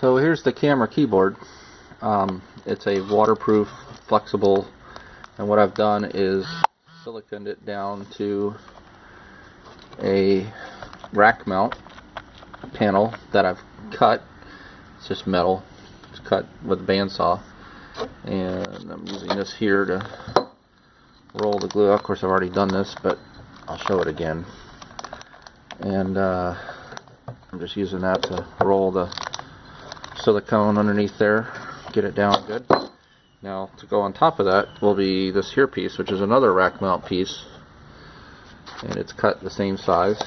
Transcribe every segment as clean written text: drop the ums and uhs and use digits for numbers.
So here's the camera keyboard. It's a waterproof, flexible, and what I've done is siliconed it down to a rack mount panel that I've cut. It's just metal. It's cut with a bandsaw, and I'm using this here to roll the glue. Of course, I've already done this, but I'll show it again. And I'm just using that to roll the silicone underneath there, get it down good. Now, to go on top of that will be this here piece, which is another rack mount piece, and it's cut the same size.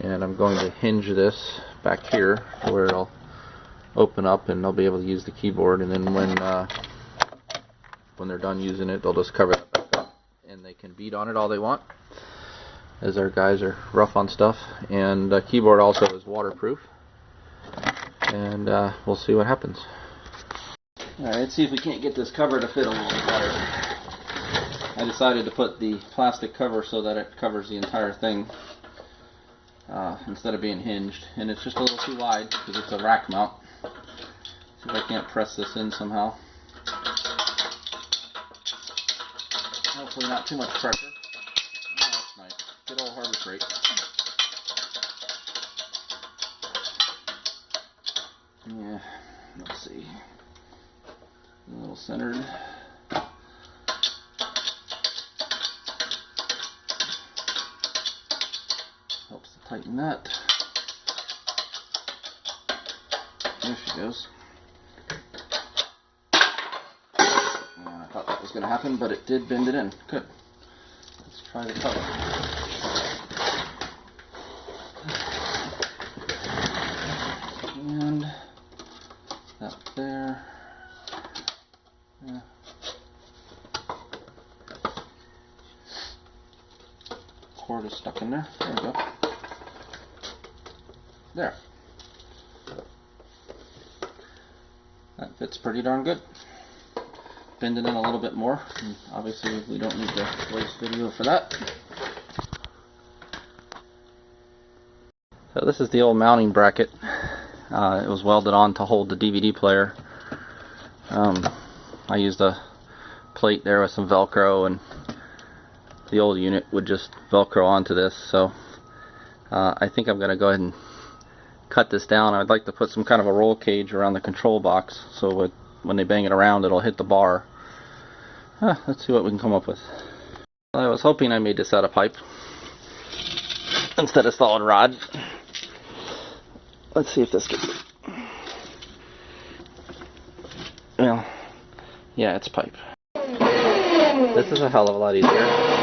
And I'm going to hinge this back here to where it'll open up and they'll be able to use the keyboard, and then when they're done using it, they'll just cover it back up and they can beat on it all they want, as our guys are rough on stuff. And the keyboard also is waterproof, and we'll see what happens. Alright, let's see if we can't get this cover to fit a little bit better. I decided to put the plastic cover so that it covers the entire thing instead of being hinged, and it's just a little too wide because it's a rack mount. See if I can't press this in somehow. Hopefully not too much pressure. Oh, that's nice. Good old harvest rate. Yeah, let's see. A little centered. Helps to tighten that. There she goes. I thought that was going to happen, but it did bend it in. Good. Let's try the cover. And that there. Yeah. Cord is stuck in there. There we go. There. That fits pretty darn good. Bend it in a little bit more, and obviously we don't need to waste video for that. So this is the old mounting bracket. It was welded on to hold the DVD player. I used a plate there with some Velcro, and the old unit would just Velcro onto this. So I think I'm going to go ahead and cut this down. I'd like to put some kind of a roll cage around the control box, so when they bang it around, it'll hit the bar. Let's see what we can come up with. Well, I was hoping I made this out of pipe instead of solid rod. Let's see if this gets it. Well, yeah, it's pipe. This is a hell of a lot easier.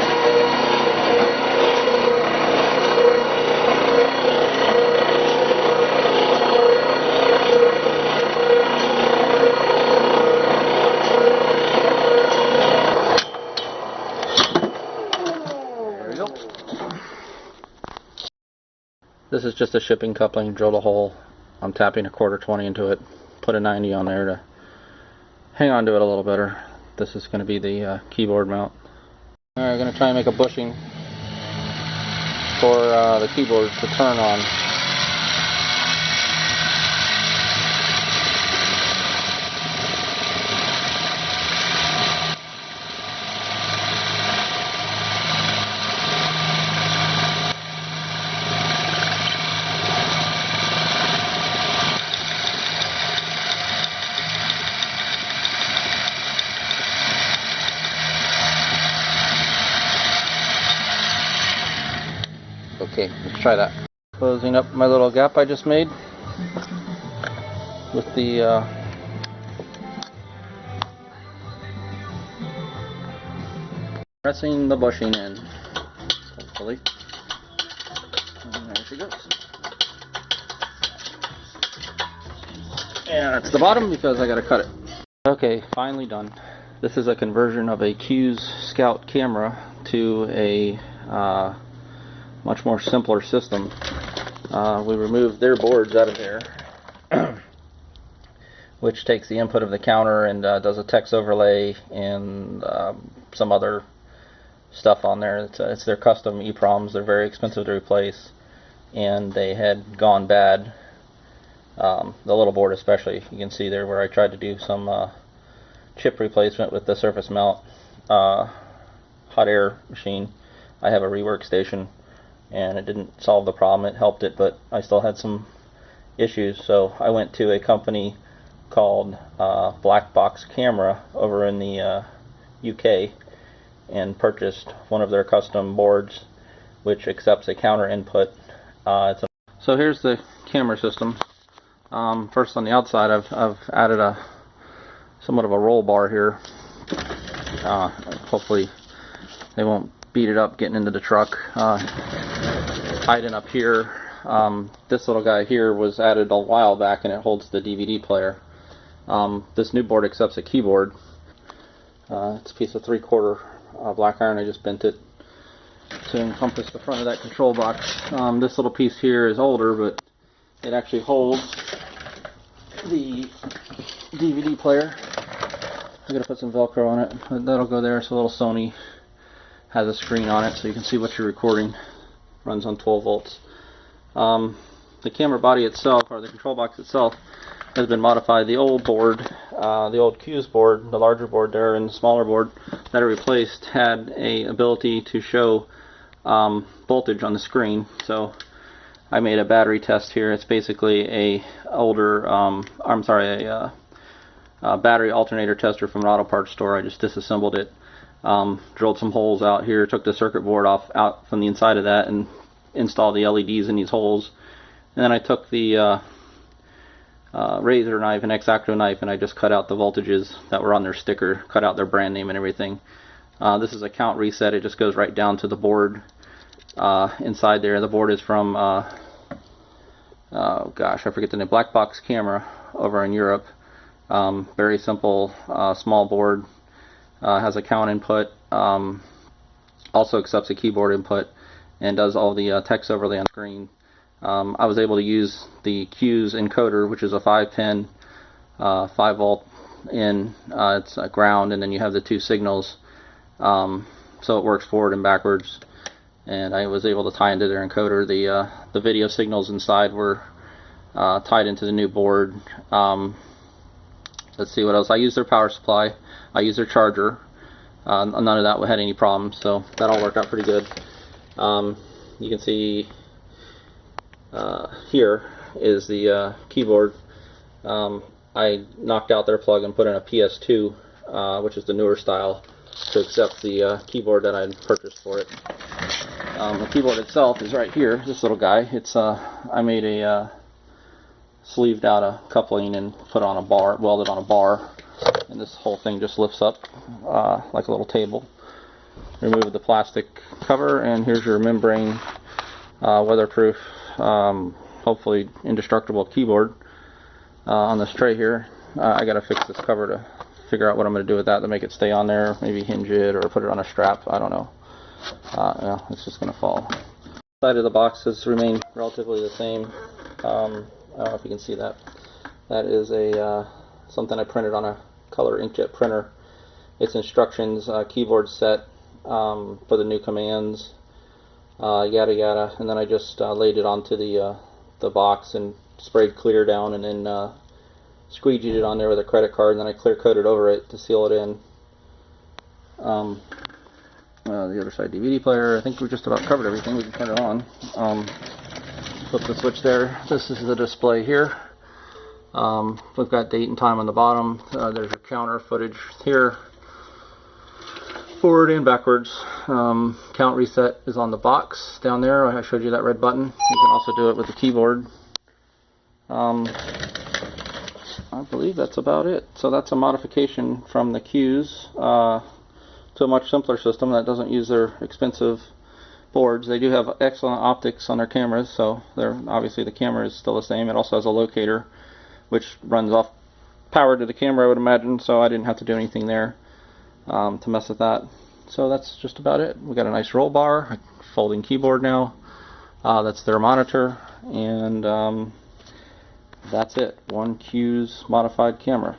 This is just a shipping coupling, drilled a hole. I'm tapping a 1/4-20 into it, put a 90 on there to hang on to it a little better. This is going to be the keyboard mount. Alright, I'm going to try and make a bushing for the keyboard to turn on. Okay, let's try that. Closing up my little gap I just made with the pressing the bushing in, hopefully. And there she goes. And that's the bottom because I gotta cut it. Okay, finally done. This is a conversion of a Q's Scout camera to a much more simpler system. We removed their boards out of there, which takes the input of the counter and does a text overlay and some other stuff on there. It's their custom EPROMs. They're very expensive to replace, and they had gone bad The little board especially. You can see there where I tried to do some chip replacement with the surface mount hot air machine. I have a rework station, and it didn't solve the problem. It helped it, but I still had some issues. So I went to a company called Black Box Camera over in the UK and purchased one of their custom boards, which accepts a counter input. So here's the camera system. First, on the outside, I've added somewhat of a roll bar here. Hopefully they won't beat it up getting into the truck. Tied in up here. This little guy here was added a while back, and it holds the DVD player. This new board accepts a keyboard. It's a piece of 3/4 black iron. I just bent it to encompass the front of that control box. This little piece here is older, but it actually holds the DVD player. I'm going to put some Velcro on it. That'll go there. So little Sony has a screen on it so you can see what you're recording. Runs on 12 volts. The camera body itself, or the control box itself, has been modified. The old board, the old Q's board, the larger board there and the smaller board that I replaced, had a ability to show voltage on the screen. So I made a battery test here. It's basically a older, battery alternator tester from an auto parts store. I just disassembled it, drilled some holes out here, took the circuit board out from the inside of that, and installed the LEDs in these holes. And then I took the razor knife, an X-Acto knife, and I just cut out the voltages that were on their sticker, cut out their brand name and everything. This is a count reset. It just goes right down to the board inside there. The board is from, oh gosh, I forget the name, Black Box Camera over in Europe. Very simple, small board. Has a count input. Also accepts a keyboard input and does all the text overlay on screen. I was able to use the Q's encoder, which is a 5-pin, 5-volt in. It's a ground, and then you have the two signals, so it works forward and backwards. And I was able to tie into their encoder. The video signals inside were tied into the new board. Let's see what else. I used their power supply. I used their charger. None of that had any problems, so that all worked out pretty good. You can see here is the keyboard. I knocked out their plug and put in a PS2, which is the newer style, to accept the keyboard that I purchased for it. The keyboard itself is right here. This little guy. It's I made a sleeved out a coupling and put on a bar, welded on a bar, and this whole thing just lifts up like a little table. Remove the plastic cover, and here's your membrane, weatherproof, hopefully indestructible keyboard on this tray here. I gotta fix this cover to figure out what I'm gonna do with that to make it stay on there. Maybe hinge it or put it on a strap. I don't know. Yeah, it's just gonna fall. The side of the box has remained relatively the same. I don't know if you can see that. That is a something I printed on a color inkjet printer. It's instructions, keyboard set for the new commands, yada yada. And then I just laid it onto the box and sprayed clear down, and then squeegeed it on there with a credit card, and then I clear coated over it to seal it in. The other side, DVD player. I think we just about covered everything. We can turn it on. Flip the switch there. This is the display here. We've got date and time on the bottom. There's your counter footage here, forward and backwards. Count reset is on the box down there. I showed you that red button. You can also do it with the keyboard. I believe that's about it. So that's a modification from the Q's to a much simpler system that doesn't use their expensive boards. They do have excellent optics on their cameras, so obviously the camera is still the same. It also has a locator which runs off power to the camera, I would imagine, so I didn't have to do anything there to mess with that. So that's just about it. We got a nice roll bar, a folding keyboard now. That's their monitor, and that's it. One Q's modified camera.